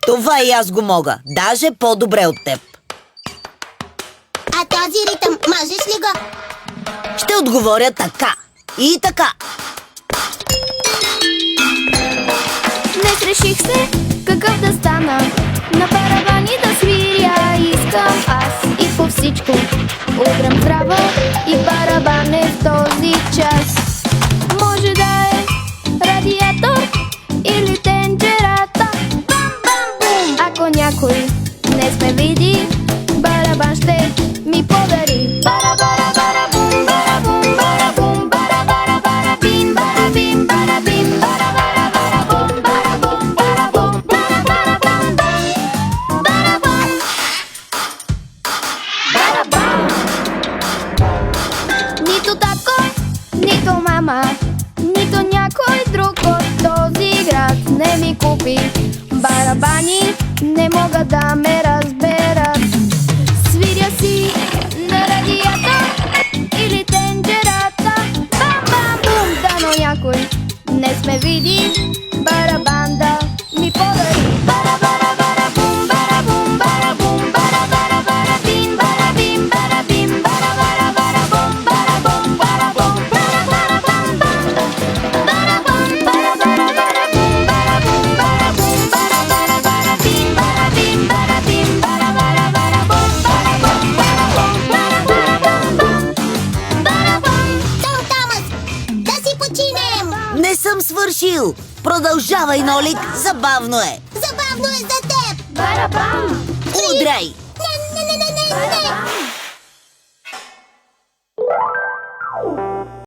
Това и аз го мога. Даже по-добре от теб. А този ритъм, можеш ли го? Ще отговоря така. И така. Днес реших се какъв да стана. На барабани да свиря искам аз. И по всичко удрям здраво и барабан е в този час. Може да е радиатор или тенджерата. Бам-бам-бум! Ако някой днес ме види, барабан ще ми подари. Бара-бара-бара-бум, бара-бум, бара-бум, бара-бара-бара-бим, бара-бим, бара-бим, бара-бара-бара-бум, бара-бум, бара-бум, бара-бара-бам-бам, барабан, барабан. Нито тако, нито мама, нито някой друг от този град не ми купи барабани, не могат да ме разберат. Свиря си на радиатор или тенджерата. Бам-бам-бум! Дано някой днес ме види, барабан да ми подари. Бара-бара-бара-бум, барабум, барабум, бара-бара-бара-бим, барабим, барабим, бара-бара-бара-бум, барабум, барабум, бара-бара-бам-бам, барабам, бара-бара-бара-бум, барабум, барабум, бара-бара-бара-бим, барабим, барабим, бара-бара-бара-бум, барабум, барабум, бара-бара-бам-бам, барабам. Том Томас, да си починем! Не съм свършил. Продължавай, Нолик. Забавно е. Забавно е за теб! Барабам! Удряй! Не!